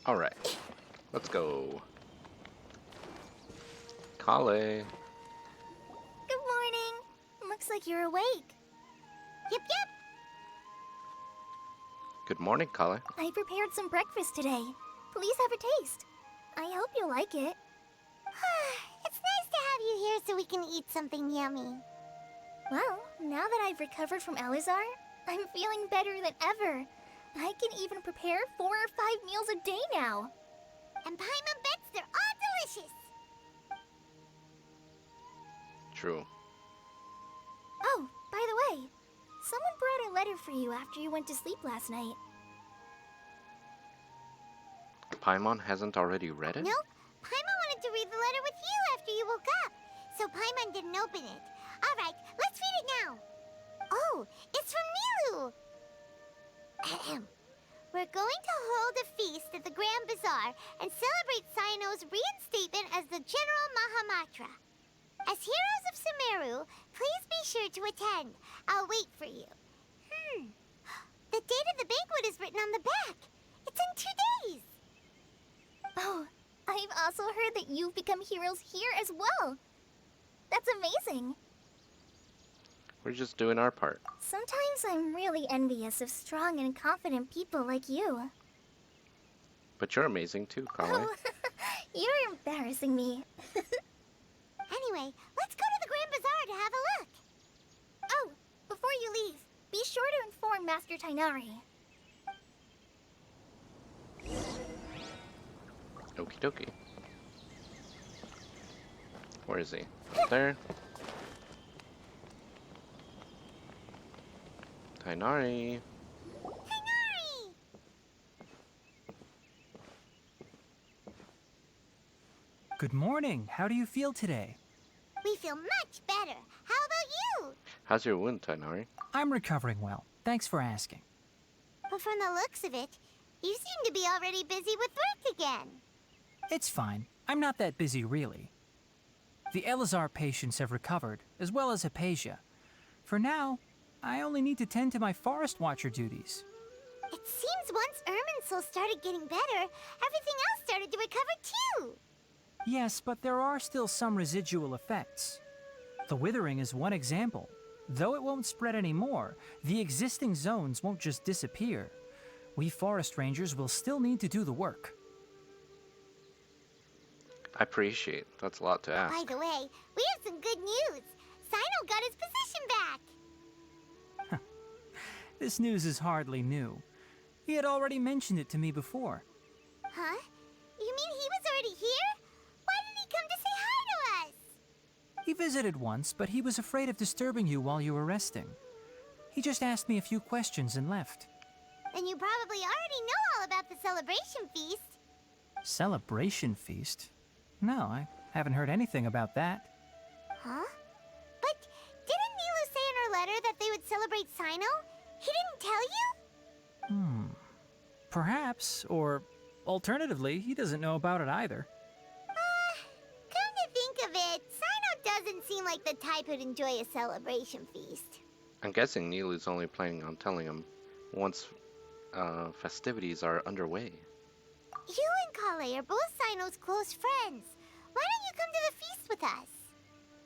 Alright, let's go. Kale. Good morning. Looks like you're awake. Yep, yep. Good morning, Kale. I prepared some breakfast today. Please have a taste. I hope you'll like it. It's nice to have you here so we can eat something yummy. Well, now that I've recovered from Alizar, I'm feeling better than ever. I can even prepare 4 or 5 meals a day now. And Paimon bets they're all delicious. True. Oh, by the way, someone brought a letter for you after you went to sleep last night. Paimon hasn't already read it? Nope. Paimon wanted to read the letter with you after you woke up. So Paimon didn't open it. Alright, let's read it now. Oh, it's from Nilu. Ahem. We're going to hold a feast at the Grand Bazaar and celebrate Cyno's reinstatement as the General Mahamatra. As heroes of Sumeru, please be sure to attend. I'll wait for you. The date of the banquet is written on the back. It's in 2 days. Oh, I've also heard that you've become heroes here as well. That's amazing. We're just doing our part. Sometimes I'm really envious of strong and confident people like you. But you're amazing too, Kale. Oh, you're embarrassing me. Anyway, let's go to the Grand Bazaar to have a look. Oh, before you leave, be sure to inform Master Tainari. Okie dokie. Where is he? There. Tainari. Tainari! Good morning. How do you feel today? We feel much better. How about you? How's your wound, Tainari? I'm recovering well. Thanks for asking. But from the looks of it, you seem to be already busy with work again. It's fine. I'm not that busy, really. The Elazar patients have recovered, as well as Hypatia. For now, I only need to tend to my Forest Watcher duties. It seems once Irminsul started getting better, everything else started to recover too. Yes, but there are still some residual effects. The withering is one example. Though it won't spread anymore, the existing zones won't just disappear. We forest rangers will still need to do the work. I appreciate. That's a lot to ask. By the way, we have some good news. Cyno got his position back. This news is hardly new. He had already mentioned it to me before. Huh? You mean he was already here? Why didn't he come to say hi to us? He visited once, but he was afraid of disturbing you while you were resting. He just asked me a few questions and left. Then you probably already know all about the celebration feast. Celebration feast? No, I haven't heard anything about that. Huh? But didn't Nilu say in her letter that they would celebrate Cyno? He didn't tell you? Perhaps, or alternatively, he doesn't know about it either. Come to think of it, Cyno doesn't seem like the type who'd enjoy a celebration feast. I'm guessing Nilu's only planning on telling him once festivities are underway. You and Kale are both Cyno's close friends. Why don't you come to the feast with us?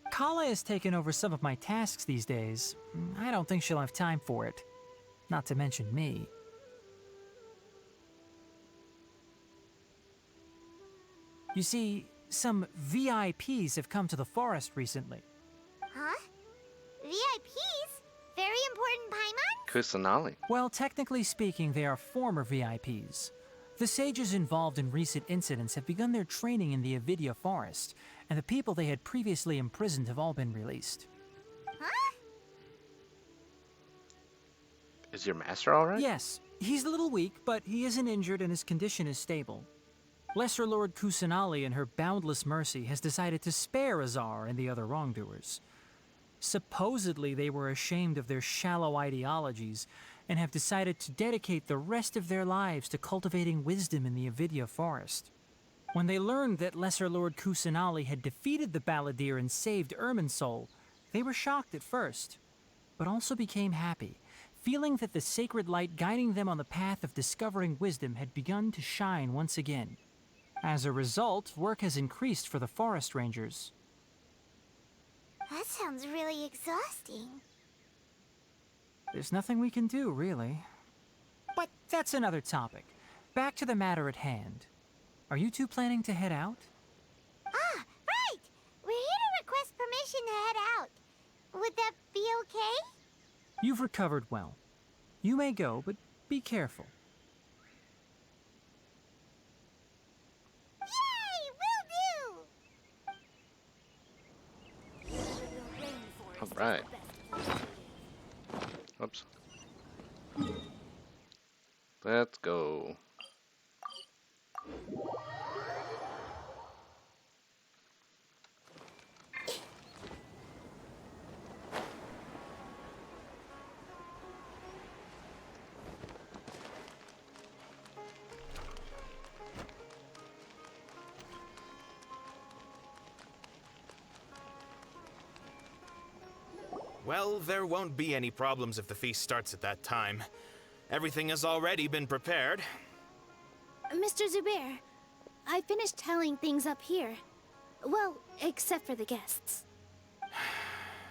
Kala has taken over some of my tasks these days. I don't think she'll have time for it. Not to mention me. You see, some VIPs have come to the forest recently. Huh? VIPs? Very important Paimon? Kusanali. Well, technically speaking, they are former VIPs. The sages involved in recent incidents have begun their training in the Avidya forest, and the people they had previously imprisoned have all been released. Huh? Is your master alright? Yes, he's a little weak, but he isn't injured and his condition is stable. Lesser Lord Kusanali, in her boundless mercy, has decided to spare Azar and the other wrongdoers. Supposedly, they were ashamed of their shallow ideologies and have decided to dedicate the rest of their lives to cultivating wisdom in the Avidya forest. When they learned that Lesser Lord Kusanali had defeated the Balladeer and saved Irminsul, they were shocked at first, but also became happy, feeling that the sacred light guiding them on the path of discovering wisdom had begun to shine once again. As a result, work has increased for the forest rangers. That sounds really exhausting. There's nothing we can do, really. But that's another topic. Back to the matter at hand. Are you two planning to head out? Ah, right! We're here to request permission to head out. Would that be okay? You've recovered well. You may go, but be careful. Yay! Will do! All right. Oops. Let's go. Well, there won't be any problems if the feast starts at that time. Everything has already been prepared. Mr. Zubair, I finished telling things up here. Well, except for the guests.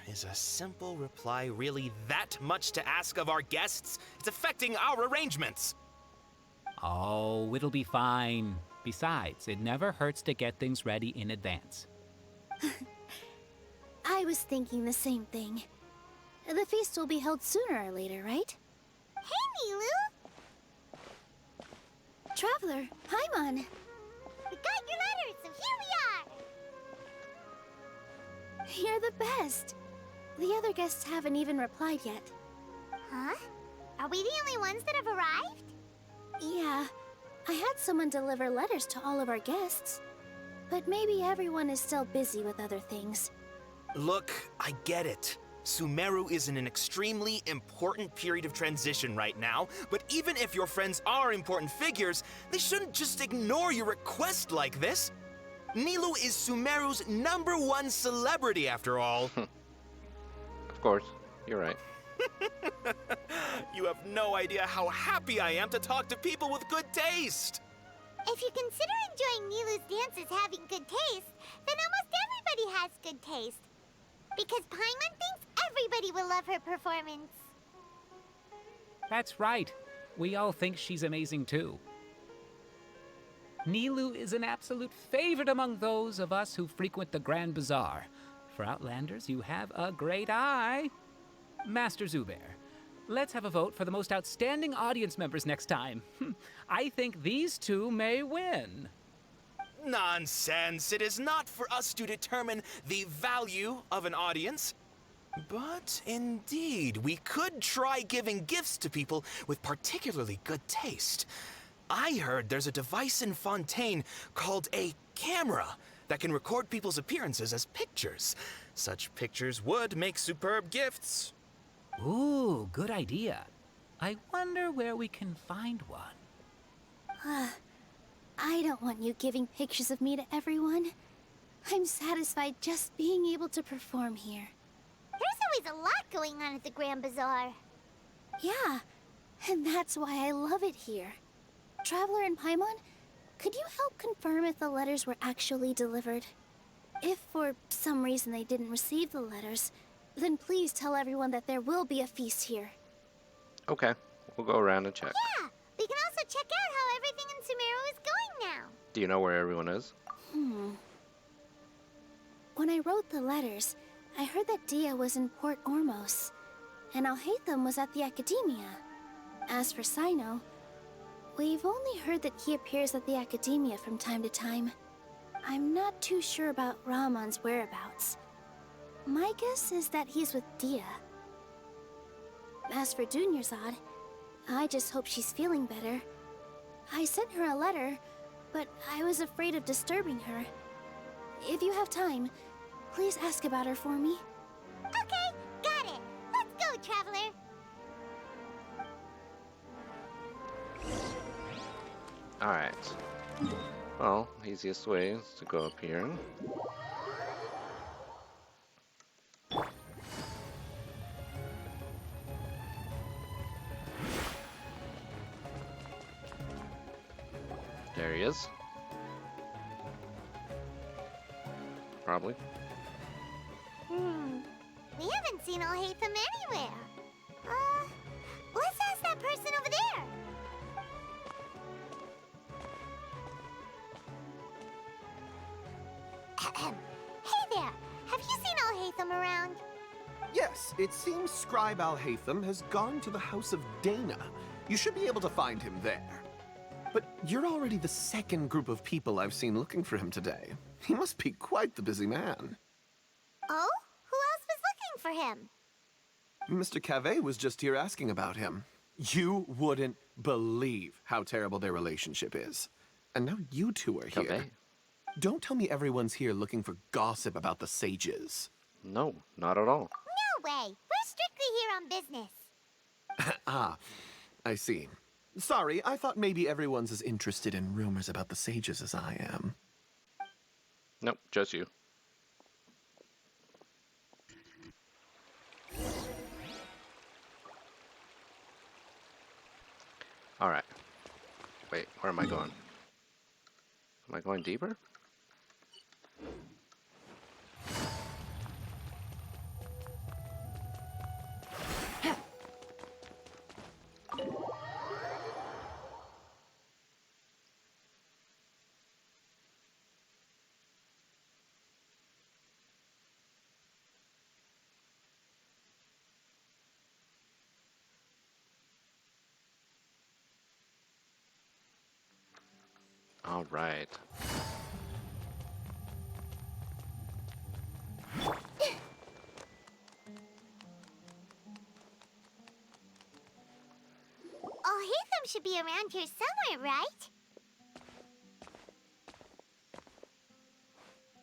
Is a simple reply really that much to ask of our guests? It's affecting our arrangements. Oh, it'll be fine. Besides, it never hurts to get things ready in advance. I was thinking the same thing. The feast will be held sooner or later, right? Hey, Nilu! Traveler, Paimon. We got your letter, so here we are! You're the best. The other guests haven't even replied yet. Huh? Are we the only ones that have arrived? Yeah, I had someone deliver letters to all of our guests. But maybe everyone is still busy with other things. Look, I get it. Sumeru is in an extremely important period of transition right now, but even if your friends are important figures, they shouldn't just ignore your request like this. Nilu is Sumeru's #1 celebrity, after all. Of course, you're right. You have no idea how happy I am to talk to people with good taste. If you consider enjoying Nilu's dances having good taste, then almost everybody has good taste. Because Paimon thinks everybody will love her performance. That's right. We all think she's amazing too. Nilu is an absolute favorite among those of us who frequent the Grand Bazaar. For Outlanders, you have a great eye. Master Zubair, let's have a vote for the most outstanding audience members next time. I think these two may win. Nonsense! It is not for us to determine the value of an audience. But indeed, we could try giving gifts to people with particularly good taste. I heard there's a device in Fontaine called a camera that can record people's appearances as pictures. Such pictures would make superb gifts. Ooh, good idea. I wonder where we can find one. I don't want you giving pictures of me to everyone. I'm satisfied just being able to perform here. There's always a lot going on at the Grand Bazaar. Yeah, and that's why I love it here. Traveler and Paimon, could you help confirm if the letters were actually delivered? If for some reason they didn't receive the letters, then please tell everyone that there will be a feast here. Okay, we'll go around and check. Yeah, we can also check out how everything in Sumeru is going now. Do you know where everyone is? When I wrote the letters, I heard that Dia was in Port Ormos, and Alhaitham was at the Academia. As for Sino, we've only heard that he appears at the Academia from time to time. I'm not too sure about Rahman's whereabouts. My guess is that he's with Dia. As for Dunyarzad, I just hope she's feeling better. I sent her a letter, but I was afraid of disturbing her. If you have time, please ask about her for me. Okay, got it. Let's go, Traveler. Alright. Well, easiest way is to go up here. There he is. Probably. We haven't seen Alhaitham anywhere. Let's ask that person over there. Hey there, have you seen Alhaitham around? Yes, it seems Scribe Alhaitham has gone to the House of Dana. You should be able to find him there. But you're already the second group of people I've seen looking for him today. He must be quite the busy man. Oh? Who else was looking for him? Mr. Cave was just here asking about him. You wouldn't believe how terrible their relationship is. And now you two are here. Cave? Don't tell me everyone's here looking for gossip about the sages. No, not at all. No way. We're strictly here on business. Ah, I see. Sorry, I thought maybe everyone's as interested in rumors about the sages as I am. Nope, just you. Alright. Wait, where am I going? Am I going deeper? All right. Alhaitham should be around here somewhere, right?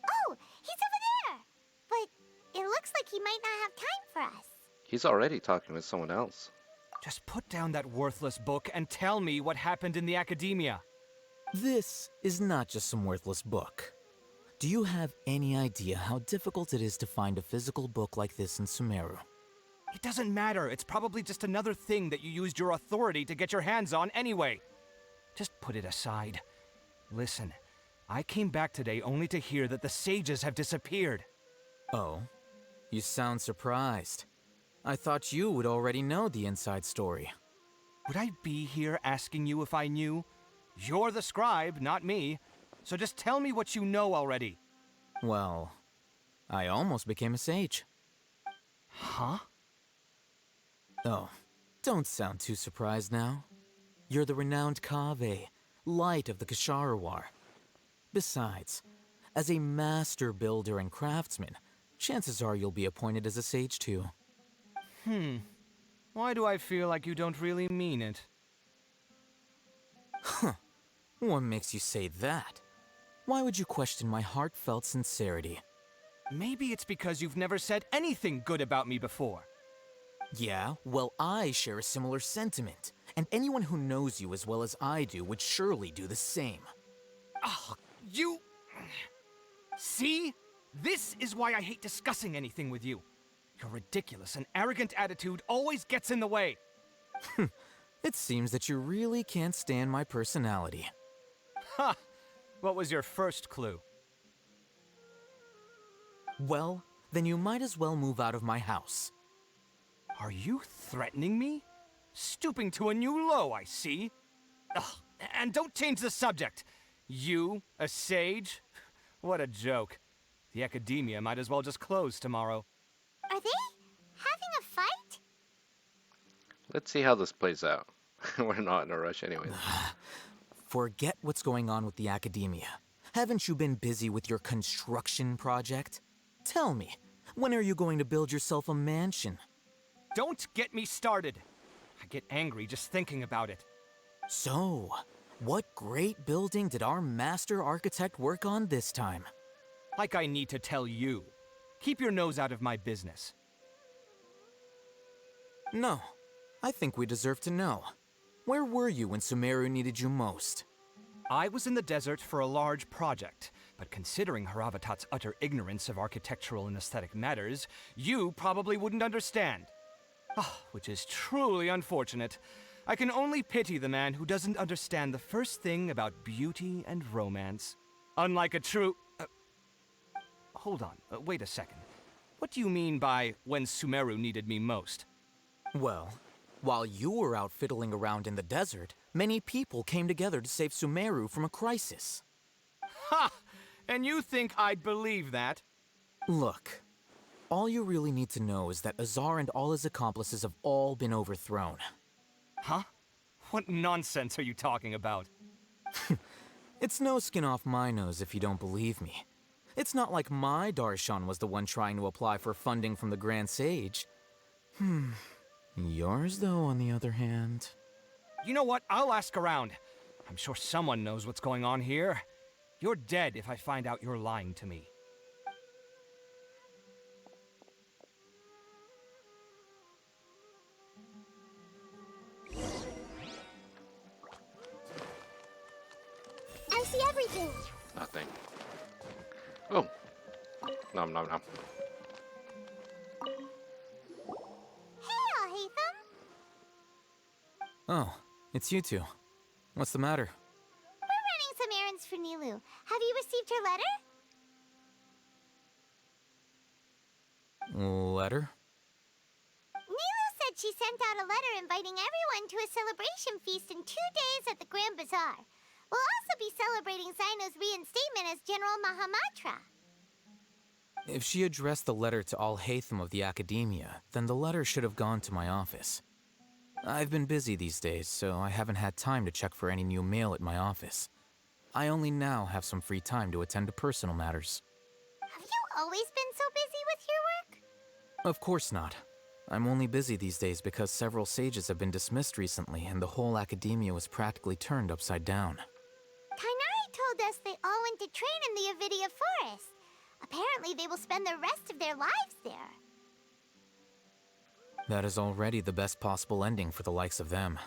Oh, he's over there! But it looks like he might not have time for us. He's already talking with someone else. Just put down that worthless book and tell me what happened in the academia. This is not just some worthless book. Do you have any idea how difficult it is to find a physical book like this in Sumeru? It doesn't matter. It's probably just another thing that you used your authority to get your hands on anyway. Just put it aside. Listen, I came back today only to hear that the sages have disappeared. Oh, you sound surprised. I thought you would already know the inside story. Would I be here asking you if I knew? You're the scribe, not me. So just tell me what you know already. Well, I almost became a sage. Huh? Oh, don't sound too surprised now. You're the renowned Kaveh, light of the Ksharawar. Besides, as a master builder and craftsman, chances are you'll be appointed as a sage too. Why do I feel like you don't really mean it? Huh. What makes you say that? Why would you question my heartfelt sincerity? Maybe it's because you've never said anything good about me before. Yeah, well, I share a similar sentiment, and anyone who knows you as well as I do would surely do the same. Oh, you... See? This is why I hate discussing anything with you. Your ridiculous and arrogant attitude always gets in the way. It seems that you really can't stand my personality. Ha! What was your first clue? Well, then you might as well move out of my house. Are you threatening me? Stooping to a new low, I see. Ugh, and don't change the subject. You, a sage? What a joke. The academia might as well just close tomorrow. Are they having a fight? Let's see how this plays out. We're not in a rush anyway. Forget what's going on with the academia. Haven't you been busy with your construction project? Tell me, when are you going to build yourself a mansion? Don't get me started. I get angry just thinking about it. So, what great building did our master architect work on this time? Like I need to tell you. Keep your nose out of my business. No, I think we deserve to know. Where were you when Sumeru needed you most? I was in the desert for a large project, but considering Haravatat's utter ignorance of architectural and aesthetic matters, you probably wouldn't understand. Ah, which is truly unfortunate. I can only pity the man who doesn't understand the first thing about beauty and romance. Unlike a true... hold on, wait a second. What do you mean by when Sumeru needed me most? Well, while you were out fiddling around in the desert, many people came together to save Sumeru from a crisis. Ha! And you think I'd believe that? Look, all you really need to know is that Azar and all his accomplices have all been overthrown. Huh? What nonsense are you talking about? It's no skin off my nose if you don't believe me. It's not like my Darshan was the one trying to apply for funding from the Grand Sage. Yours, though, on the other hand... You know what? I'll ask around. I'm sure someone knows what's going on here. You're dead if I find out you're lying to me. I see everything. Nothing. Oh. Nom nom nom. Hey, Alhaitham. Oh, it's you two. What's the matter? We're running some errands for Nilu. Have you received her letter? Letter? Nilu said she sent out a letter inviting everyone to a celebration feast in 2 days at the Grand Bazaar. We'll also be celebrating Zaino's reinstatement as General Mahamatra. If she addressed the letter to Alhaitham of the Academia, then the letter should have gone to my office. I've been busy these days, so I haven't had time to check for any new mail at my office. I only now have some free time to attend to personal matters. Have you always been so busy with your work? Of course not. I'm only busy these days because several sages have been dismissed recently and the whole Academia was practically turned upside down. Kainari told us they all went to train in the Avidia Forest. Apparently they will spend the rest of their lives there. That is already the best possible ending for the likes of them.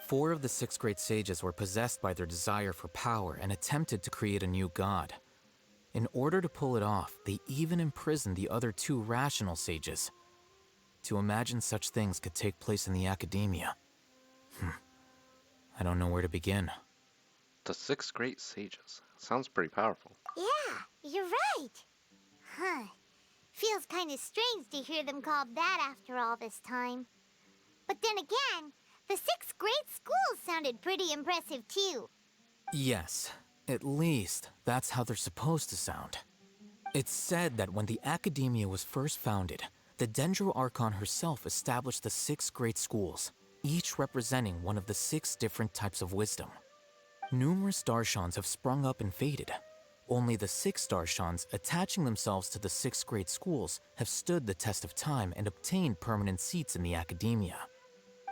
4 of the 6 great sages were possessed by their desire for power and attempted to create a new god. In order to pull it off, they even imprisoned the other 2 rational sages. To imagine such things could take place in the Academia. I don't know where to begin. The 6 great sages. Sounds pretty powerful. Yeah, you're right. Huh. Feels kind of strange to hear them called that after all this time. But then again, the 6 great schools sounded pretty impressive too. Yes, at least that's how they're supposed to sound. It's said that when the Academia was first founded, the Sumeru Archon herself established the 6 great schools, each representing one of the 6 different types of wisdom. Numerous Darshans have sprung up and faded. Only the 6 Darshans attaching themselves to the 6 great schools have stood the test of time and obtained permanent seats in the Academia.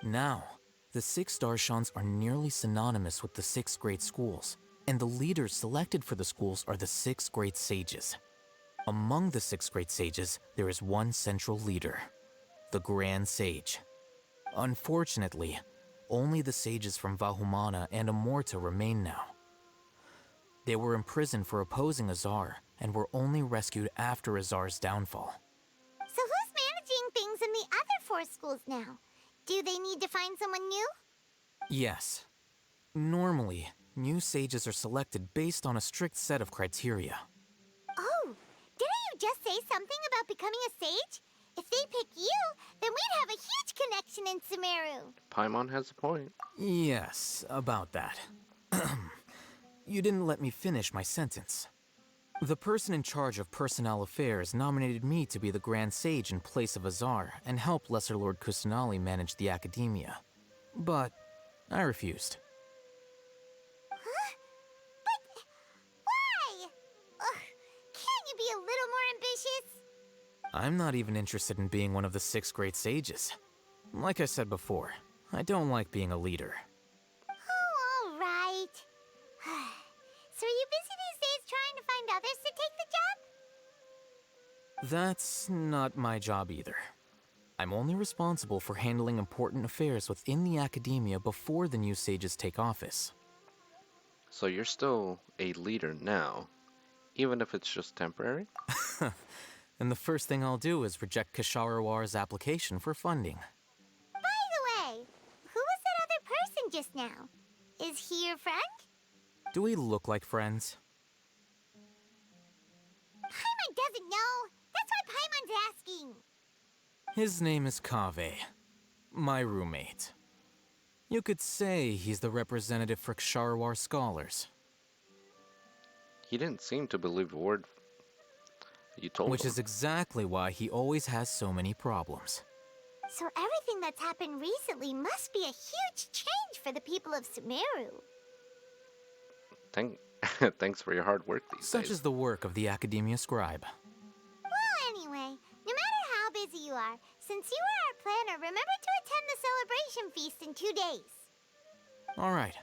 Now, the 6 Darshans are nearly synonymous with the 6 great schools, and the leaders selected for the schools are the 6 great sages. Among the 6 great sages, there is one central leader, the Grand Sage. Unfortunately, only the sages from Vahumana and Amorta remain now. They were imprisoned for opposing Azar, and were only rescued after Azar's downfall. So who's managing things in the other 4 schools now? Do they need to find someone new? Yes. Normally, new sages are selected based on a strict set of criteria. Oh, didn't you just say something about becoming a sage? If they pick you, then we'd have a huge connection in Sumeru. Paimon has a point. Yes, about that. You didn't let me finish my sentence. The person in charge of personnel affairs nominated me to be the Grand Sage in place of Azar and help Lesser Lord Kusanali manage the Academia. But I refused. Huh? But why? Ugh, can't you be a little more ambitious? I'm not even interested in being one of the 6 great sages. Like I said before, I don't like being a leader. Oh, all right. So are you busy these days trying to find others to take the job? That's not my job either. I'm only responsible for handling important affairs within the Academia before the new sages take office. So you're still a leader now, even if it's just temporary? And the first thing I'll do is reject Kasharawar's application for funding. By the way, who just now. Is he your friend? Do we look like friends? Paimon doesn't know. That's why Paimon's asking. His name is Kaveh, my roommate. You could say he's the representative for Ksharawar scholars. He didn't seem to believe a word you told Which him. is exactly why he always has so many problems. So everything that's happened recently must be a huge change for the people of Sumeru. Thanks for your hard work these Such days. is the work of the Academia Scribe. Well, anyway, no matter how busy you are, since you are our planner, remember to attend the celebration feast in 2 days. Alright,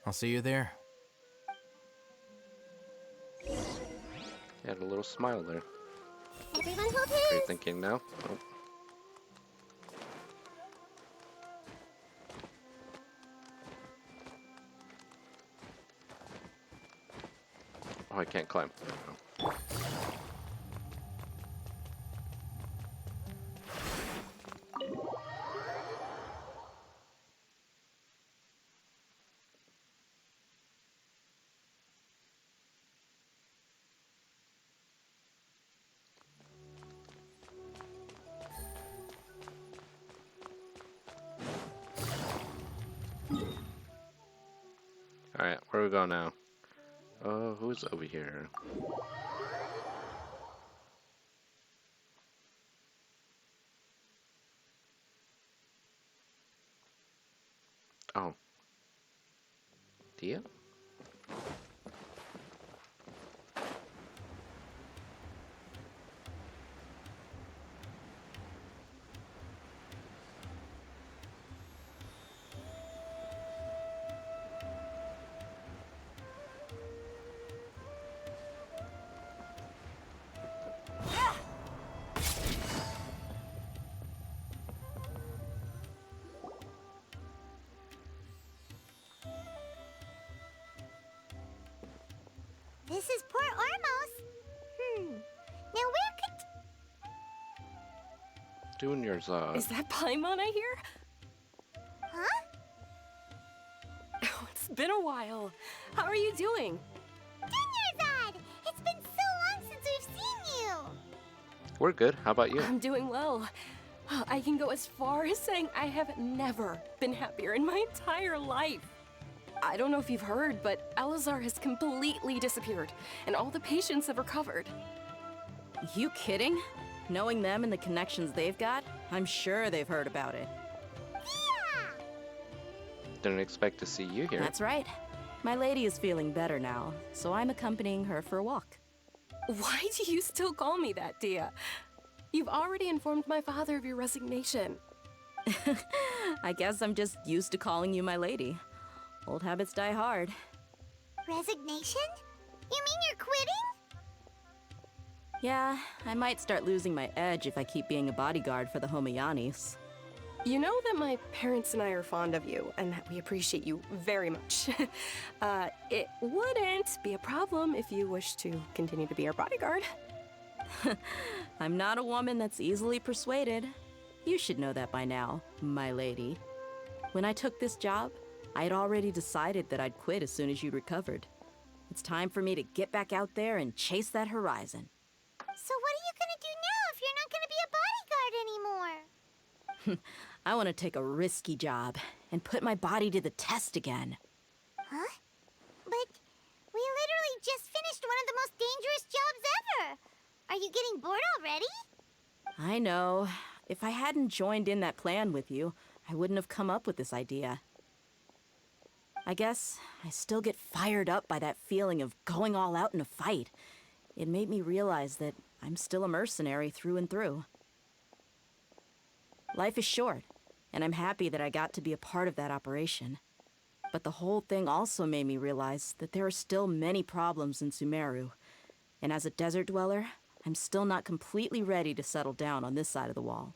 I'll see you there. He had a little smile there. Everyone hold Are you hands. thinking now? Oh. Oh, I can't climb. Oh. Alright, where do we go now? Oh, who's over here? Oh. Dia? This is Port Ormos. Now where could... Junior's, Is that Paimon I hear? Huh? Oh, it's been a while. How are you doing? Dunyarzad! It's been so long since we've seen you! We're good. How about you? I'm doing well. I can go as far as saying I have never been happier in my entire life. I don't know if you've heard, but Elazar has completely disappeared, and all the patients have recovered. You kidding? Knowing them and the connections they've got, I'm sure they've heard about it. Yeah! Didn't expect to see you here. That's right. My lady is feeling better now, so I'm accompanying her for a walk. Why do you still call me that, Dia? You've already informed my father of your resignation. I guess I'm just used to calling you my lady. Old habits die hard. Resignation? You mean you're quitting? Yeah, I might start losing my edge if I keep being a bodyguard for the Homayanis. You know that my parents and I are fond of you, and that we appreciate you very much. It wouldn't be a problem if you wish to continue to be our bodyguard. I'm not a woman that's easily persuaded. You should know that by now, my lady. When I took this job, I had already decided that I'd quit as soon as you recovered. It's time for me to get back out there and chase that horizon. So what are you gonna do now if you're not gonna be a bodyguard anymore? I want to take a risky job and put my body to the test again. Huh? But we literally just finished one of the most dangerous jobs ever! Are you getting bored already? I know. If I hadn't joined in that plan with you, I wouldn't have come up with this idea. I guess I still get fired up by that feeling of going all out in a fight. It made me realize that I'm still a mercenary through and through. Life is short, and I'm happy that I got to be a part of that operation. But the whole thing also made me realize that there are still many problems in Sumeru. And as a desert dweller, I'm still not completely ready to settle down on this side of the wall.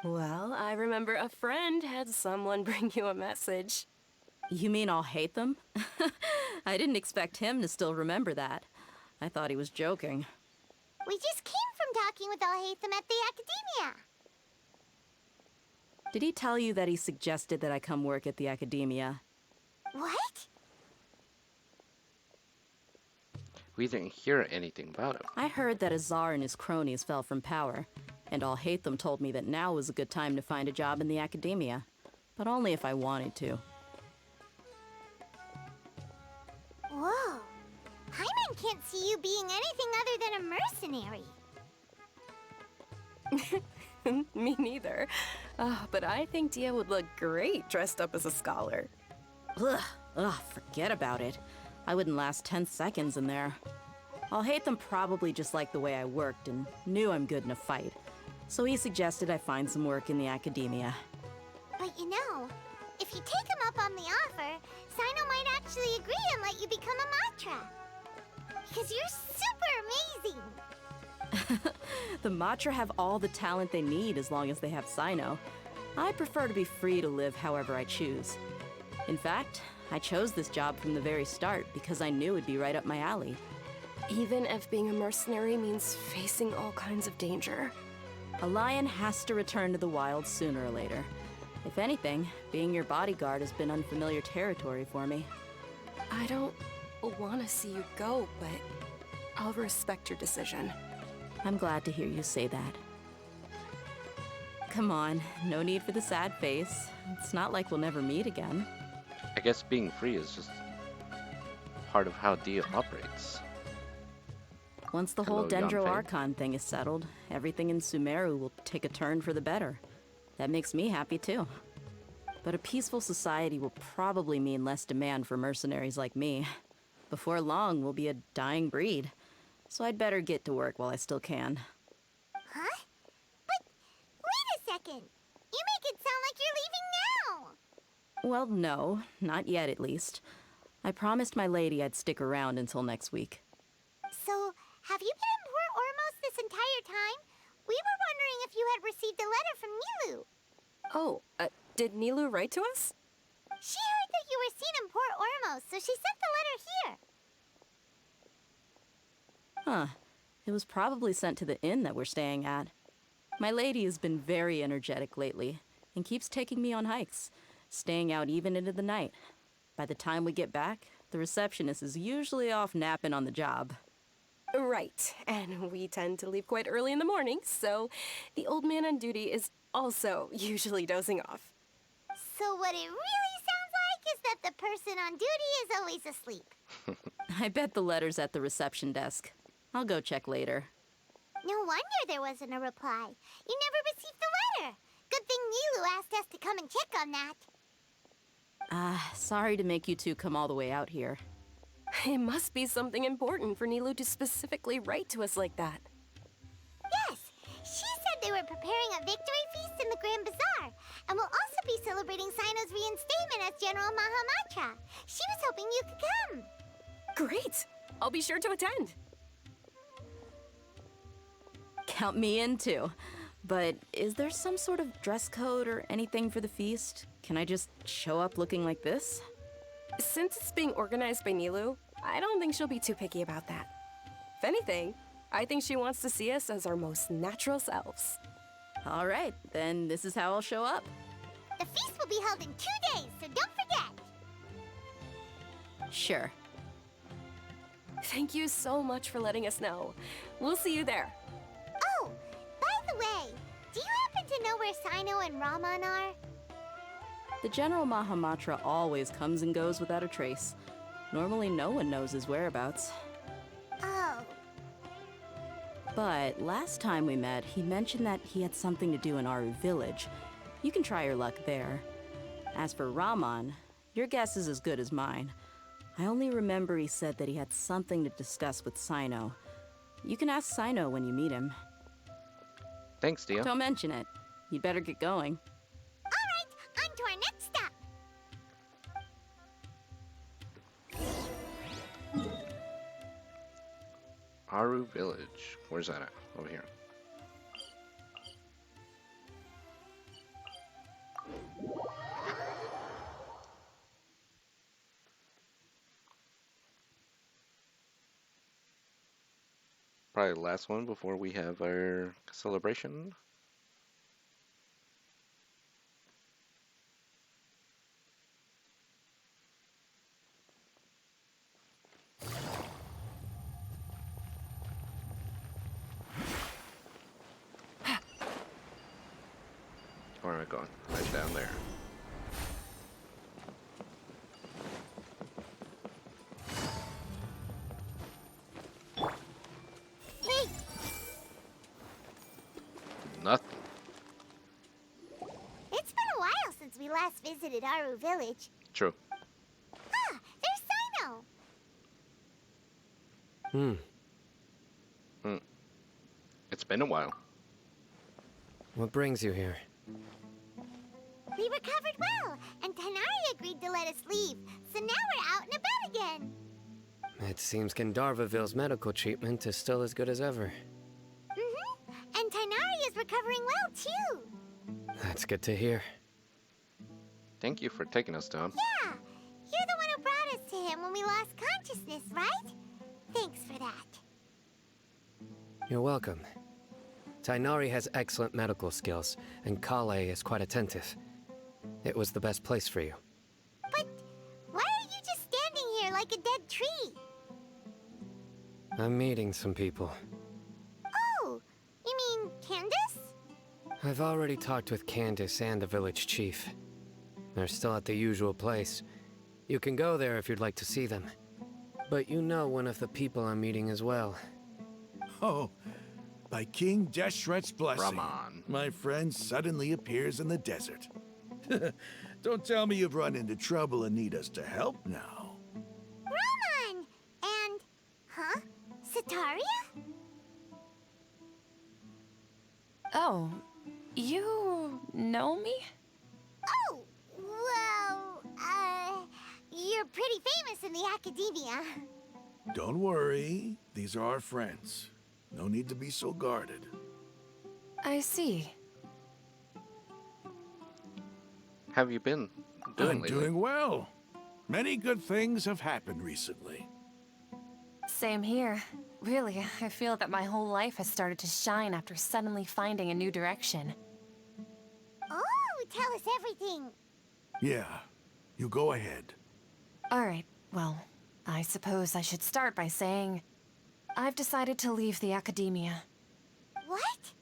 Well, I remember a friend had someone bring you a message. You mean I'll hate them? I didn't expect him to still remember that. I thought he was joking. We just came from talking with Alhaitham at the Academia. Did he tell you that he suggested that I come work at the Academia What? We didn't hear anything about him. I heard that Azar and his cronies fell from power, and Alhaitham told me that now was a good time to find a job in the academia, but only if I wanted to. Whoa. Paimon can't see you being anything other than a mercenary. Me neither. But I think Dia would look great dressed up as a scholar. Ugh, forget about it. I wouldn't last 10 seconds in there. Alhaitham probably just liked the way I worked and knew I'm good in a fight, so he suggested I find some work in the academia. But you know, if you take him up on the offer, Sino might actually agree and let you become a Matra. Because you're super amazing. The Matra have all the talent they need as long as they have Sino. I prefer to be free to live however I choose. In fact, I chose this job from the very start because I knew it'd be right up my alley. Even if being a mercenary means facing all kinds of danger. A lion has to return to the wild sooner or later. If anything, being your bodyguard has been unfamiliar territory for me. I don't want to see you go, but I'll respect your decision. I'm glad to hear you say that. Come on, no need for the sad face. It's not like we'll never meet again. I guess being free is just part of how Dia operates. Once the whole Hello, Dendro Yanfei. Archon thing is settled, everything in Sumeru will take a turn for the better. That makes me happy too. But a peaceful society will probably mean less demand for mercenaries like me. Before long, we'll be a dying breed. So I'd better get to work while I still can. Huh? But wait a second. You make it sound like you're leaving now. Well, no, not yet at least. I promised my lady I'd stick around until next week. So, have you been in Port Ormos this entire time? We were wondering if you had received a letter from Nilu. Oh, did Nilu write to us? She heard that you were seen in Port Ormos, so she sent the letter here. Huh. It was probably sent to the inn that we're staying at. My lady has been very energetic lately and keeps taking me on hikes, staying out even into the night. By the time we get back, the receptionist is usually off napping on the job. Right, and we tend to leave quite early in the morning, so the old man on duty is also usually dozing off. So what it really sounds like is that the person on duty is always asleep. I bet the letter's at the reception desk. I'll go check later. No wonder there wasn't a reply. You never received the letter. Good thing Nilu asked us to come and check on that. Sorry to make you two come all the way out here. It must be something important for Nilu to specifically write to us like that. Yes, she said they were preparing a victory feast in the Grand Bazaar, and will also be celebrating Sino's reinstatement as General Mahamatra. She was hoping you could come. Great! I'll be sure to attend. Count me in too. But is there some sort of dress code or anything for the feast? Can I just show up looking like this? Since it's being organized by Nilu, I don't think she'll be too picky about that. If anything, I think she wants to see us as our most natural selves. All right, then this is how I'll show up. The feast will be held in 2 days, so don't forget. Sure. Thank you so much for letting us know. We'll see you there. Oh, by the way, do you happen to know where Sino and Raman are? The General Mahamatra always comes and goes without a trace. Normally no one knows his whereabouts. Oh, But last time we met, he mentioned that he had something to do in Aru village. You can try your luck there. As for Raman, your guess is as good as mine. I only remember he said that he had something to discuss with Sino. You can ask Sino when you meet him. Thanks, Dia. Don't mention it. You'd better get going. all right, on to our next stop. Aru Village. Where's that at? Over here. Probably the last one before we have our celebration. Archon, right down there. Hey, Nothing. it's been a while since we last visited Aru Village. True. Ah, there's Sino. It's been a while. What brings you here? We recovered well, and Tanari agreed to let us leave, so now we're out and about again. It seems Gandharvaville's medical treatment is still as good as ever. And Tanari is recovering well, too. That's good to hear. Thank you for taking us to him. Yeah, you're the one who brought us to him when we lost consciousness, right? Thanks for that. You're welcome. Tainari has excellent medical skills, and Kale is quite attentive. It was the best place for you. But why are you just standing here like a dead tree? I'm meeting some people. Oh, you mean Candace? I've already talked with Candace and the village chief. They're still at the usual place. You can go there if you'd like to see them. But you know one of the people I'm meeting as well. Oh, by King Deshret's blessing, Raman. my friend suddenly appears in the desert. Don't tell me you've run into trouble and need us to help now. Roman! And... huh? Sataria? Oh, you know me? Oh, well, you're pretty famous in the academia. Don't worry, these are our friends. No need to be so guarded. I see. Have you been doing I'm lately? doing well. Many good things have happened recently. Same here. Really, I feel that my whole life has started to shine after suddenly finding a new direction. Oh, tell us everything. Yeah, you go ahead. Alright, well, I suppose I should start by saying I've decided to leave the academia. What?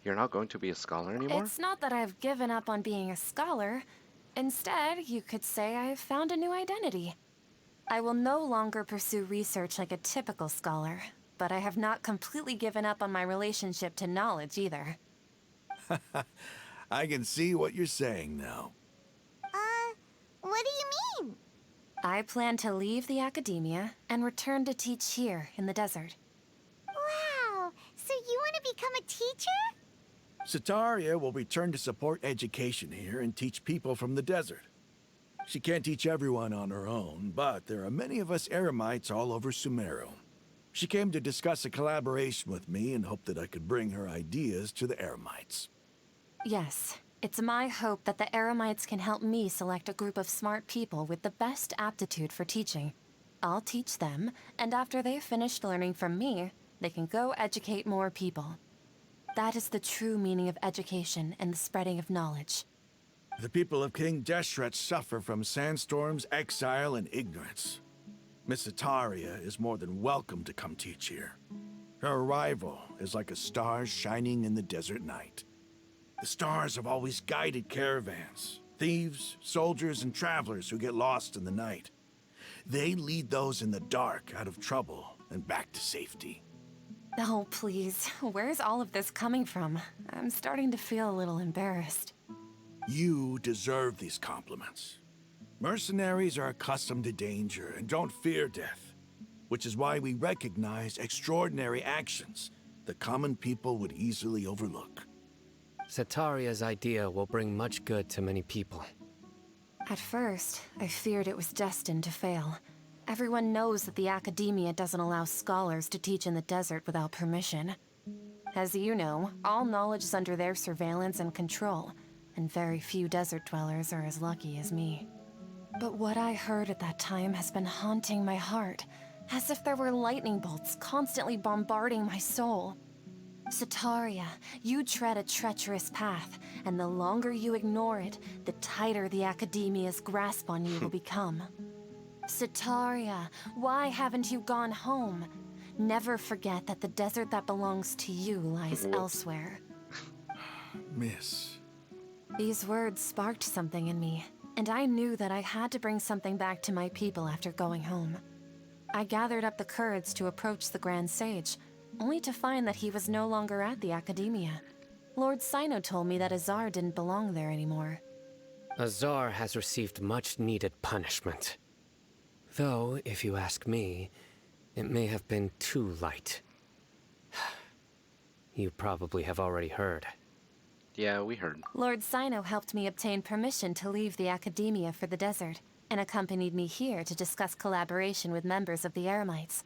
You're not going to be a scholar anymore? It's not that I've given up on being a scholar. Instead, you could say I've found a new identity. I will no longer pursue research like a typical scholar, but I have not completely given up on my relationship to knowledge either. I can see what you're saying now. What do you mean? I plan to leave the academia and return to teach here in the desert. Wow, so you want to become a teacher? Sataria will return to support education here and teach people from the desert. She can't teach everyone on her own, but there are many of us Eremites all over Sumeru. She came to discuss a collaboration with me and hoped that I could bring her ideas to the Eremites. Yes, it's my hope that the Eremites can help me select a group of smart people with the best aptitude for teaching. I'll teach them, and after they've finished learning from me, they can go educate more people. That is the true meaning of education and the spreading of knowledge. The people of King Deshret suffer from sandstorms, exile, and ignorance. Miss Sataria is more than welcome to come teach here. Her arrival is like a star shining in the desert night. The stars have always guided caravans, thieves, soldiers, and travelers who get lost in the night. They lead those in the dark out of trouble and back to safety. Oh, please. Where's all of this coming from? I'm starting to feel a little embarrassed. You deserve these compliments. Mercenaries are accustomed to danger and don't fear death, which is why we recognize extraordinary actions that common people would easily overlook. Sataria's idea will bring much good to many people. At first, I feared it was destined to fail. Everyone knows that the academia doesn't allow scholars to teach in the desert without permission. As you know, all knowledge is under their surveillance and control, and very few desert dwellers are as lucky as me. But what I heard at that time has been haunting my heart, as if there were lightning bolts constantly bombarding my soul. Sataria, you tread a treacherous path, and the longer you ignore it, the tighter the academia's grasp on you will become. Sataria, why haven't you gone home? Never forget that the desert that belongs to you lies elsewhere. Miss. These words sparked something in me, and I knew that I had to bring something back to my people after going home. I gathered up the courage to approach the Grand Sage, only to find that he was no longer at the Academia. Lord Sino told me that Azar didn't belong there anymore. Azar has received much-needed punishment. Though, if you ask me, it may have been too light. You probably have already heard. Yeah, we heard. Lord Sino helped me obtain permission to leave the Academia for the desert, and accompanied me here to discuss collaboration with members of the Eremites.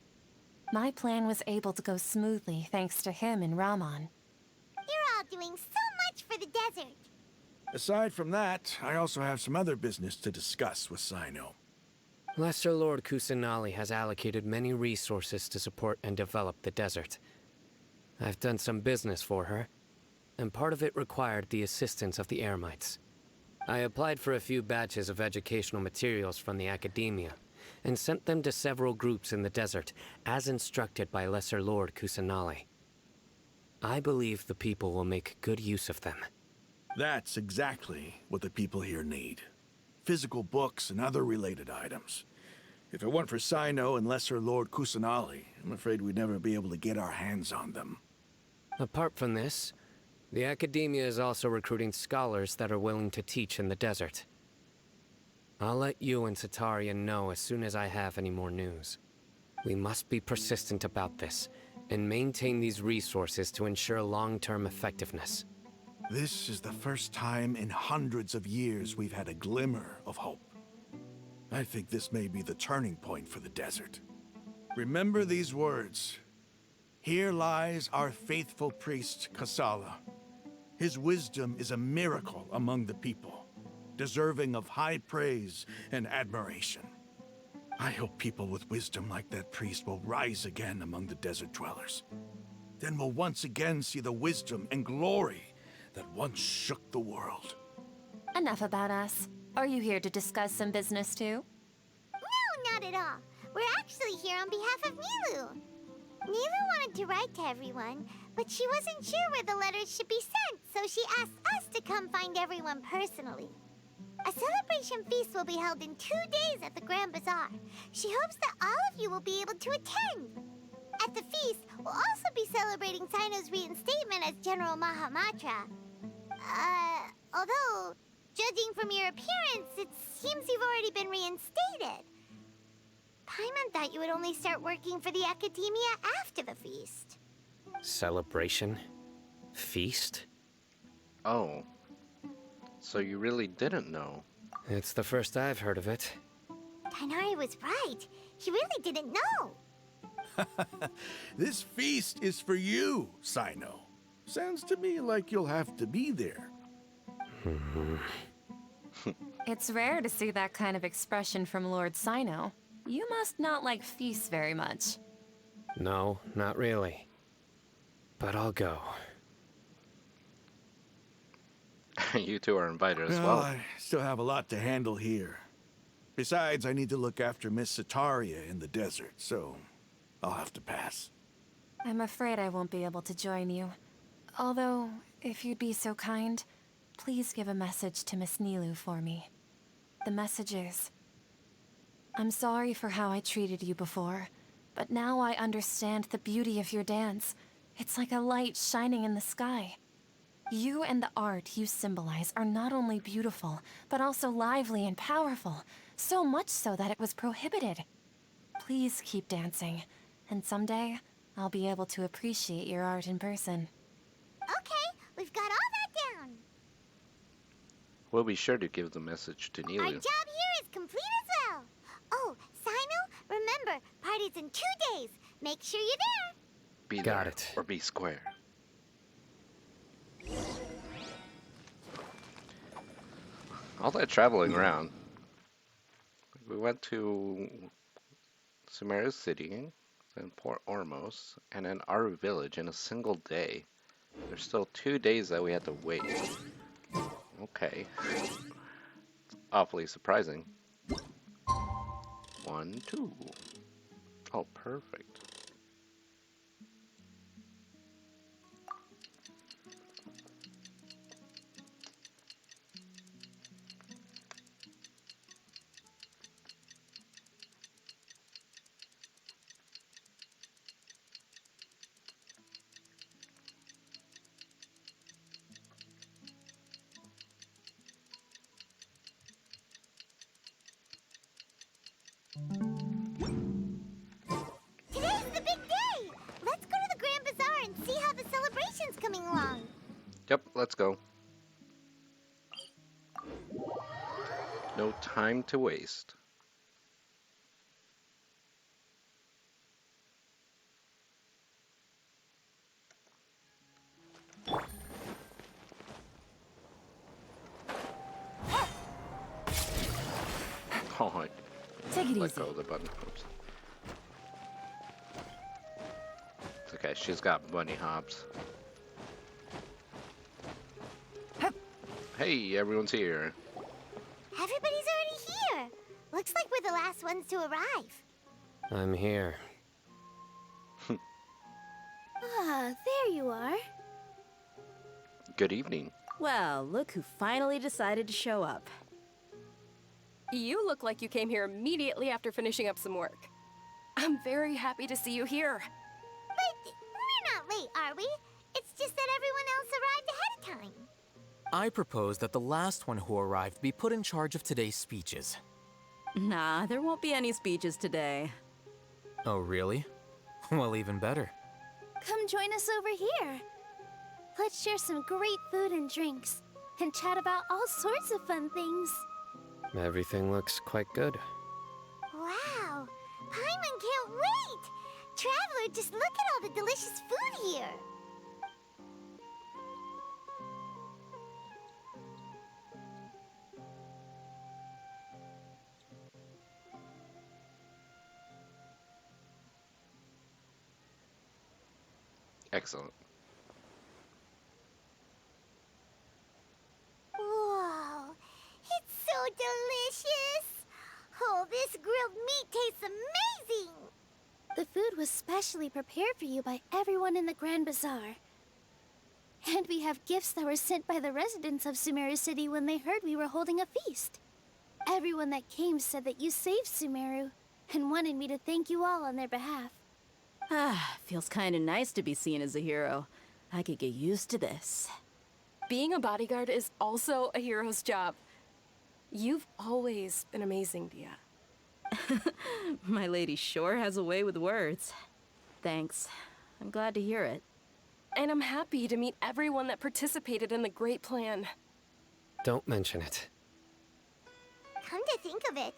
My plan was able to go smoothly thanks to him and Rahman. You're all doing so much for the desert. Aside from that, I also have some other business to discuss with Sino. Lesser Lord Kusanali has allocated many resources to support and develop the desert. I've done some business for her, and part of it required the assistance of the Eremites. I applied for a few batches of educational materials from the Academia, and sent them to several groups in the desert, as instructed by Lesser Lord Kusanali. I believe the people will make good use of them. That's exactly what the people here need. Physical books and other related items. If it weren't for Sino and Lesser Lord Kusanali, I'm afraid we'd never be able to get our hands on them. Apart from this, the Academia is also recruiting scholars that are willing to teach in the desert. I'll let you and Satarian know as soon as I have any more news. We must be persistent about this, and maintain these resources to ensure long-term effectiveness. This is the first time in hundreds of years we've had a glimmer of hope. I think this may be the turning point for the desert. Remember these words. Here lies our faithful priest, Kasala. His wisdom is a miracle among the people, deserving of high praise and admiration. I hope people with wisdom like that priest will rise again among the desert dwellers. Then we'll once again see the wisdom and glory that once shook the world. Enough about us. Are you here to discuss some business too? No, not at all. We're actually here on behalf of Nilu. Nilu wanted to write to everyone, but she wasn't sure where the letters should be sent, so she asked us to come find everyone personally. A celebration feast will be held in 2 days at the Grand Bazaar. She hopes that all of you will be able to attend. At the feast, we'll also be celebrating Sino's reinstatement as General Mahamatra. Although, judging from your appearance, it seems you've already been reinstated. Paimon thought you would only start working for the Academia after the feast. Celebration? Feast? Oh. So you really didn't know? It's the first I've heard of it. Tighnari was right. He really didn't know. This feast is for you, Sino. Sounds to me like you'll have to be there. It's rare to see that kind of expression from Lord Sino. You must not like feasts very much. No, not really. But I'll go. You two are invited as well. I still have a lot to handle here. Besides, I need to look after Miss Sataria in the desert, so I'll have to pass. I'm afraid I won't be able to join you. Although, if you'd be so kind, please give a message to Miss Nilu for me. The message is, I'm sorry for how I treated you before, but now I understand the beauty of your dance. It's like a light shining in the sky. You and the art you symbolize are not only beautiful, but also lively and powerful, so much so that it was prohibited. Please keep dancing, and someday, I'll be able to appreciate your art in person. Okay, we've got all that down. We'll be sure to give the message to Our Nilu. job here is complete as well. Oh, Sino, remember, party's in 2 days. Make sure you're there. Be Got there, it. or be square. All that traveling around. We went to Sumeru City, then Port Ormos, and then our village in a single day. There's still 2 days that we had to wait. Okay. It's awfully surprising. 1, 2. Oh, perfect. Today's the big day! Let's go to the Grand Bazaar and see how the celebration's coming along. Yep, let's go. No time to waste. Oh, I Take it let easy. go of the button. Oops. It's okay, she's got bunny hops. Hey, everyone's here. Everybody's already here. Looks like we're the last ones to arrive. I'm here. Ah, there you are. Good evening. Well, look who finally decided to show up. You look like you came here immediately after finishing up some work. I'm very happy to see you here. But we're not late, are we? It's just that everyone else arrived ahead of time. I propose that the last one who arrived be put in charge of today's speeches. Nah, there won't be any speeches today. Oh, really? Well, even better. Come join us over here. Let's share some great food and drinks, and chat about all sorts of fun things. Everything looks quite good. Wow! Paimon can't wait! Traveler, just look at all the delicious food here! Excellent. Whoa! It's so delicious! Oh, this grilled meat tastes amazing! The food was specially prepared for you by everyone in the Grand Bazaar. And we have gifts that were sent by the residents of Sumeru City when they heard we were holding a feast. Everyone that came said that you saved Sumeru, and wanted me to thank you all on their behalf. Ah, feels kinda nice to be seen as a hero. I could get used to this. Being a bodyguard is also a hero's job. You've always been amazing, Dia. My lady sure has a way with words. Thanks. I'm glad to hear it. And I'm happy to meet everyone that participated in the great plan. Don't mention it. Come to think of it,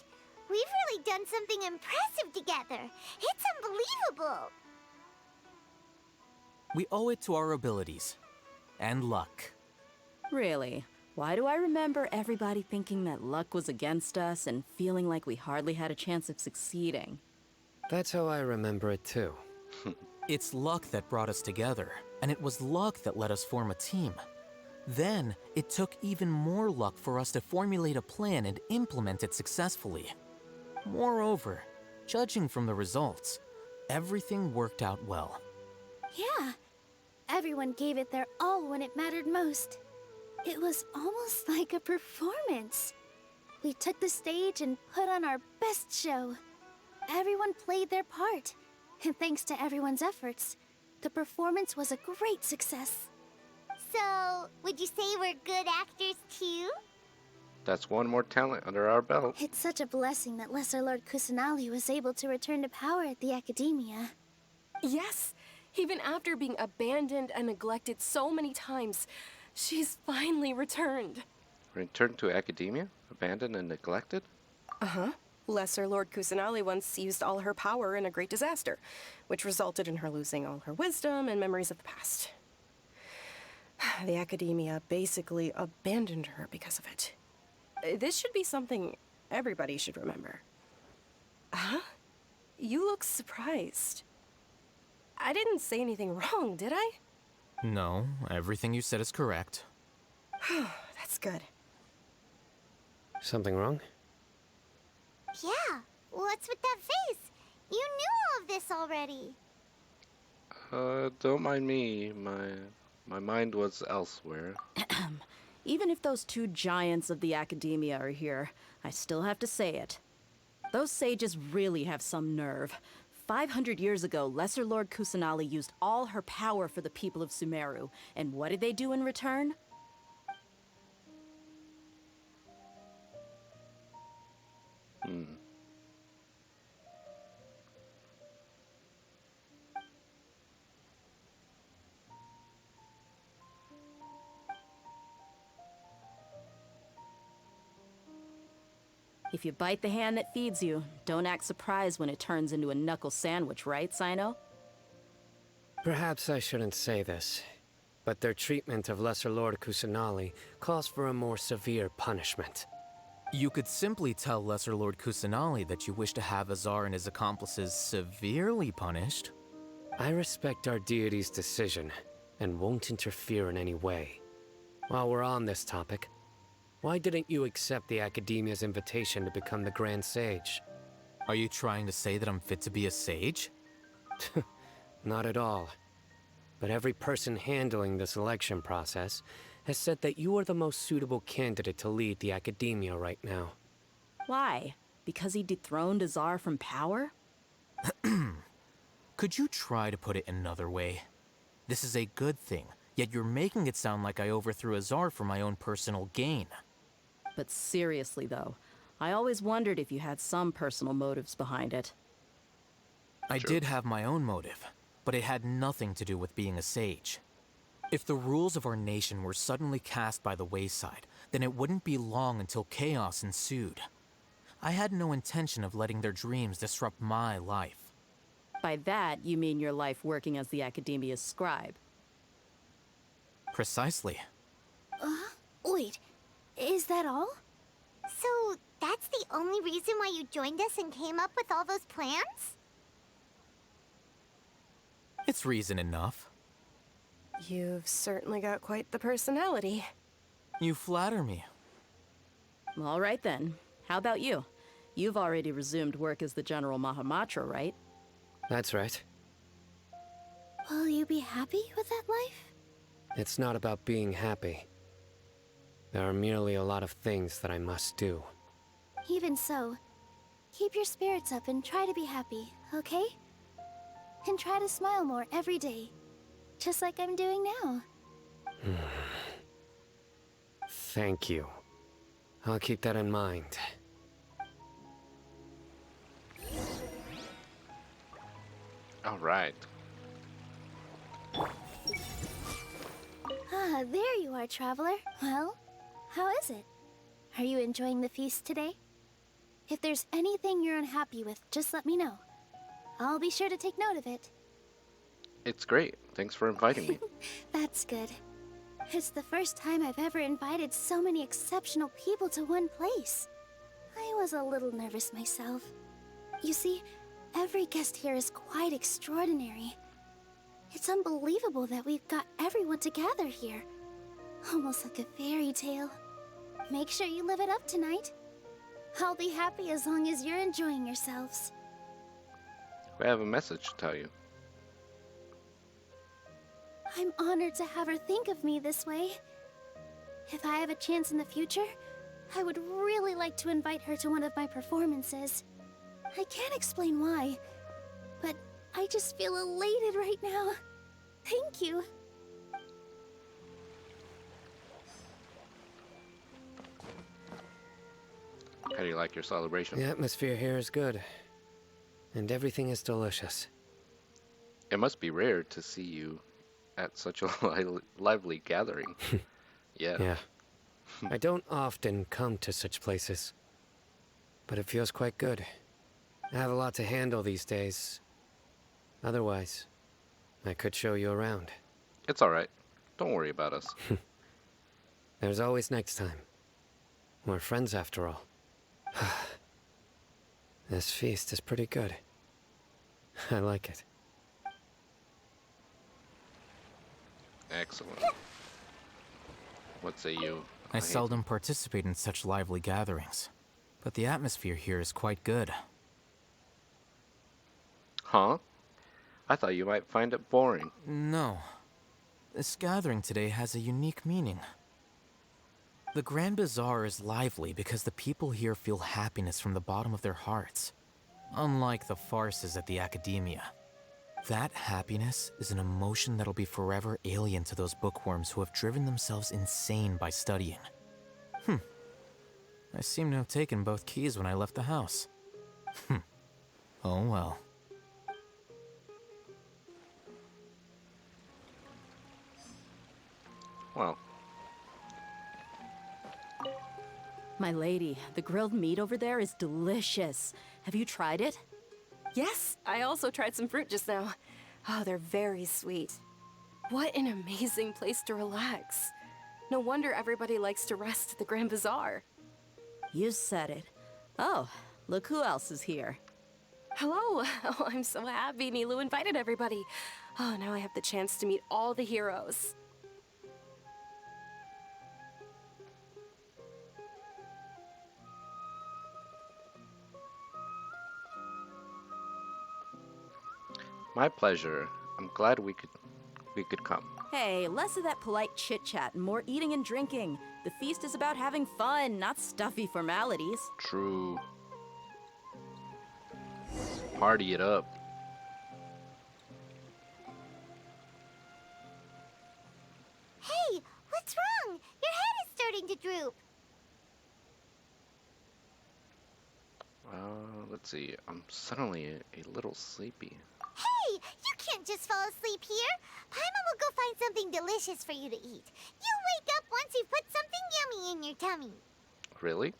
we've really done something impressive together. It's unbelievable. We owe it to our abilities. And luck. Really? Why do I remember everybody thinking that luck was against us and feeling like we hardly had a chance of succeeding? That's how I remember it too. It's luck that brought us together, and it was luck that let us form a team. Then, it took even more luck for us to formulate a plan and implement it successfully. Moreover, judging from the results, everything worked out well. Yeah, everyone gave it their all when it mattered most. It was almost like a performance. We took the stage and put on our best show. Everyone played their part, and thanks to everyone's efforts, the performance was a great success. So, would you say we're good actors too? That's one more talent under our belt. It's such a blessing that Lesser Lord Kusanali was able to return to power at the Academia. Yes, even after being abandoned and neglected so many times, she's finally returned. Returned to academia? Abandoned and neglected? Uh-huh. Lesser Lord Kusanali once used all her power in a great disaster, which resulted in her losing all her wisdom and memories of the past. The Academia basically abandoned her because of it. This should be something everybody should remember. Huh? You look surprised. I didn't say anything wrong, did I? No, everything you said is correct. That's good. Something wrong? Yeah, what's with that face? You knew all of this already. Don't mind me. My mind was elsewhere. Even if those two giants of the Academia are here, I still have to say it. Those sages really have some nerve. 500 years ago, Lesser Lord Kusanali used all her power for the people of Sumeru, and what did they do in return? If you bite the hand that feeds you, don't act surprised when it turns into a knuckle sandwich, right, Sino? Perhaps I shouldn't say this, but their treatment of Lesser Lord Kusanali calls for a more severe punishment. You could simply tell Lesser Lord Kusanali that you wish to have Azar and his accomplices severely punished. I respect our deity's decision, and won't interfere in any way. While we're on this topic, why didn't you accept the Academia's invitation to become the Grand Sage? Are you trying to say that I'm fit to be a sage? Not at all. But every person handling the selection process has said that you are the most suitable candidate to lead the Academia right now. Why? Because he dethroned Azar from power? Could you try to put it another way? This is a good thing, yet you're making it sound like I overthrew Azar for my own personal gain. But seriously, though, I always wondered if you had some personal motives behind it. I did have my own motive, but it had nothing to do with being a sage. If the rules of our nation were suddenly cast by the wayside, then it wouldn't be long until chaos ensued. I had no intention of letting their dreams disrupt my life. By that, you mean your life working as the Academia's scribe. Precisely. Wait, is that all? So, that's the only reason why you joined us and came up with all those plans? It's reason enough. You've certainly got quite the personality. You flatter me. All right then. How about you? You've already resumed work as the General Mahamatra, right? That's right. Will you be happy with that life? It's not about being happy. There are merely a lot of things that I must do. Even so, keep your spirits up and try to be happy, okay? And try to smile more every day, just like I'm doing now. Thank you. I'll keep that in mind. All right. Ah, there you are, traveler. Well, how is it? Are you enjoying the feast today? If there's anything you're unhappy with, just let me know. I'll be sure to take note of it. It's great. Thanks for inviting me. That's good. It's the first time I've ever invited so many exceptional people to one place. I was a little nervous myself. You see, every guest here is quite extraordinary. It's unbelievable that we've got everyone together here. Almost like a fairy tale. Make sure you live it up tonight. I'll be happy as long as you're enjoying yourselves. We have a message to tell you. I'm honored to have her think of me this way. If I have a chance in the future, I would really like to invite her to one of my performances. I can't explain why, but I just feel elated right now. Thank you. How do you like your celebration? The atmosphere here is good, and everything is delicious. It must be rare to see you at such a lively gathering. Yeah. I don't often come to such places, but it feels quite good. I have a lot to handle these days. Otherwise, I could show you around. It's all right. Don't worry about us. There's always next time. We're friends after all. This feast is pretty good. I like it. Excellent. What say you? I seldom participate in such lively gatherings, but the atmosphere here is quite good. Huh? I thought you might find it boring. No. This gathering today has a unique meaning. The Grand Bazaar is lively because the people here feel happiness from the bottom of their hearts, unlike the farces at the Academia. That happiness is an emotion that'll be forever alien to those bookworms who have driven themselves insane by studying. I seem to have taken both keys when I left the house. Oh well. Well, My lady, the grilled meat over there is delicious. Have you tried it? Yes, I also tried some fruit just now. Oh, they're very sweet. What an amazing place to relax. No wonder everybody likes to rest at the Grand Bazaar. You said it. Oh, look who else is here. Hello! Oh, I'm so happy Nilu invited everybody. Oh, now I have the chance to meet all the heroes. My pleasure. I'm glad we could come. Hey, less of that polite chit-chat and more eating and drinking. The feast is about having fun, not stuffy formalities. True. Party it up. Hey, what's wrong? Your head is starting to droop. Let's see. I'm suddenly a little sleepy. Hey, you can't just fall asleep here. Paimon will go find something delicious for you to eat. You'll wake up once you've put something yummy in your tummy. Really?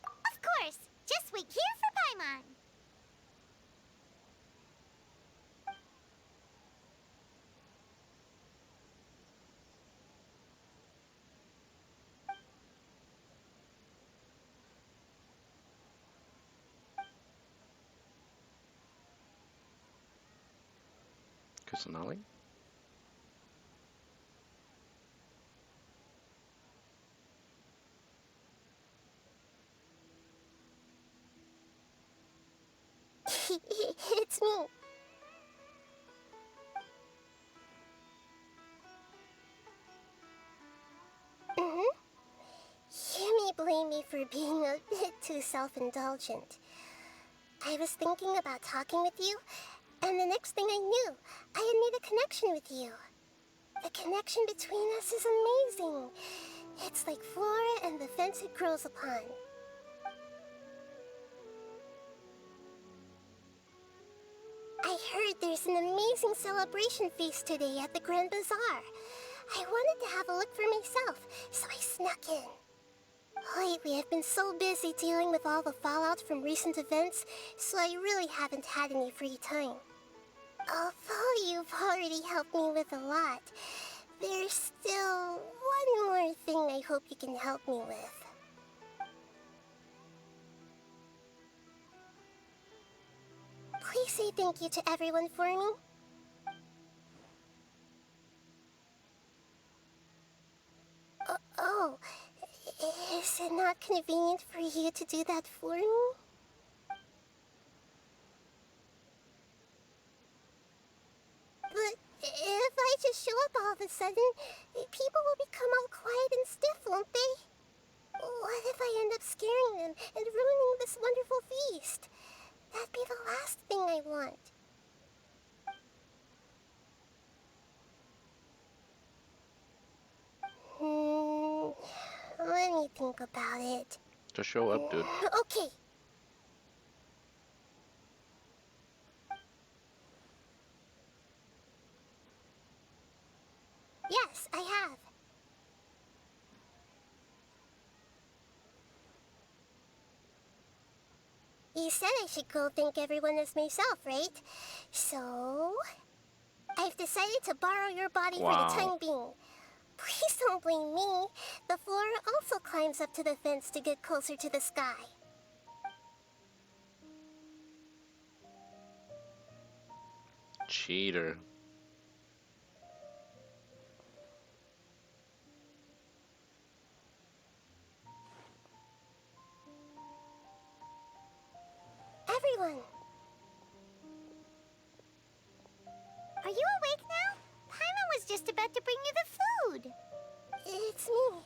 Of course. Just wait here for Paimon. Kusanali? It's me. You may blame me for being a bit too self-indulgent. I was thinking about talking with you, and the next thing I knew, I had made a connection with you. The connection between us is amazing. It's like flora and the fence it grows upon. I heard there's an amazing celebration feast today at the Grand Bazaar. I wanted to have a look for myself, so I snuck in. Lately, I've been so busy dealing with all the fallout from recent events, so I really haven't had any free time. Although you've already helped me with a lot, there's still one more thing I hope you can help me with. Please say thank you to everyone for me. Oh, is it not convenient for you to do that for me? But if I just show up all of a sudden, people will become all quiet and stiff, won't they? What if I end up scaring them and ruining this wonderful feast? That'd be the last thing I want. Let me think about it. Just show up, dude. Okay. Yes, I have. You said I should go thank everyone as myself, right? So, I've decided to borrow your body for the time being. Please don't blame me. The flora also climbs up to the fence to get closer to the sky. Cheater. Everyone! Are you awake now? Paimon was just about to bring you the food. It's me.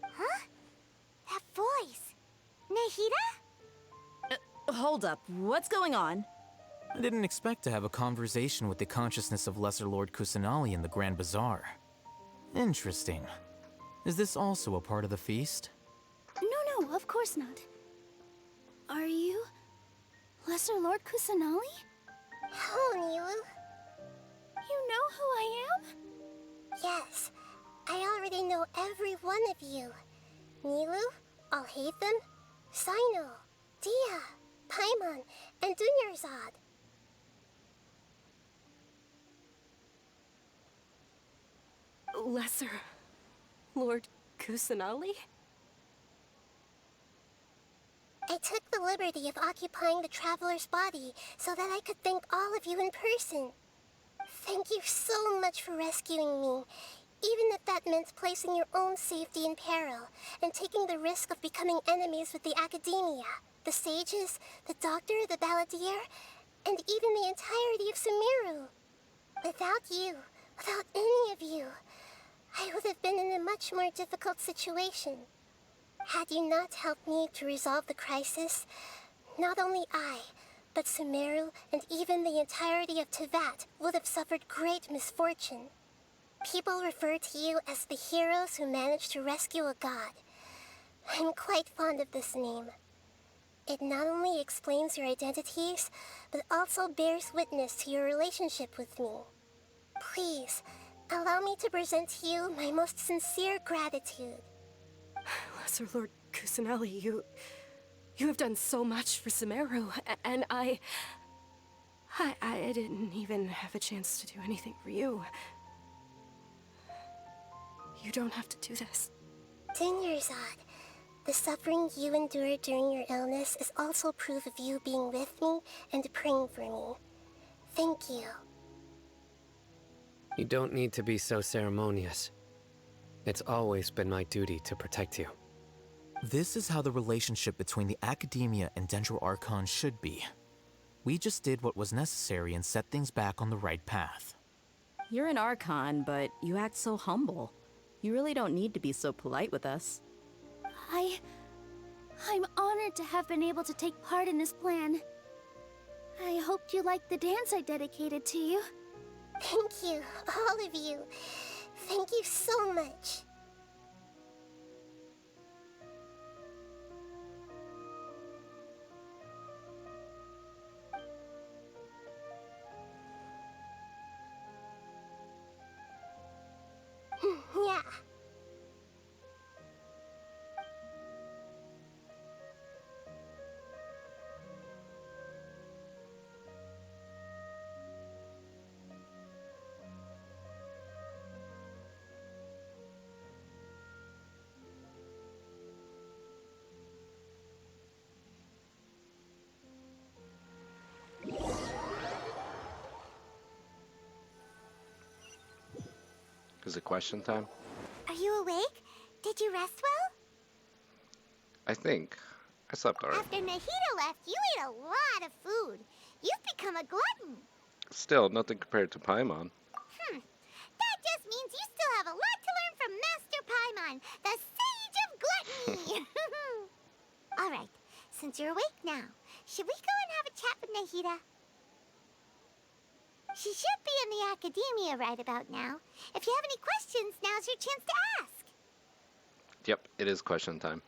Huh? That voice. Nahida? Hold up, what's going on? I didn't expect to have a conversation with the consciousness of Lesser Lord Kusanali in the Grand Bazaar. Interesting. Is this also a part of the feast? No, of course not. Are you Lesser Lord Kusanali? Hello, Nilu. You know who I am? Yes, I already know every one of you. Nilu, Alhaitham, Sino, Dia, Paimon, and Dunyarzad. Lesser Lord Kusanali? I took the liberty of occupying the traveler's body so that I could thank all of you in person. Thank you so much for rescuing me, even if that meant placing your own safety in peril and taking the risk of becoming enemies with the Academia, the sages, the doctor, the balladeer, and even the entirety of Sumeru. Without you, without any of you, I would have been in a much more difficult situation. Had you not helped me to resolve the crisis, not only I, but Sumeru and even the entirety of Tevat would have suffered great misfortune. People refer to you as the heroes who managed to rescue a god. I'm quite fond of this name. It not only explains your identities, but also bears witness to your relationship with me. Please, allow me to present to you my most sincere gratitude. Lesser Lord Kusanali, you have done so much for Sumeru, and I didn't even have a chance to do anything for you. You don't have to do this. Dunyarzad, the suffering you endured during your illness is also proof of you being with me and praying for me. Thank you. You don't need to be so ceremonious. It's always been my duty to protect you. This is how the relationship between the Academia and Sumeru Archon should be. We just did what was necessary and set things back on the right path. You're an Archon, but you act so humble. You really don't need to be so polite with us. I'm honored to have been able to take part in this plan. I hoped you liked the dance I dedicated to you. Thank you, all of you. Thank you so much. Yeah. Is it question time? Are you awake? Did you rest well? I think. I slept alright. After Nahida left, you ate a lot of food. You've become a glutton. Still, nothing compared to Paimon. That just means you still have a lot to learn from Master Paimon, the Sage of Gluttony. All right, since you're awake now, should we go and have a chat with Nahida? She should be in the Academia right about now. If you have any questions, now's your chance to ask. Yep, it is question time.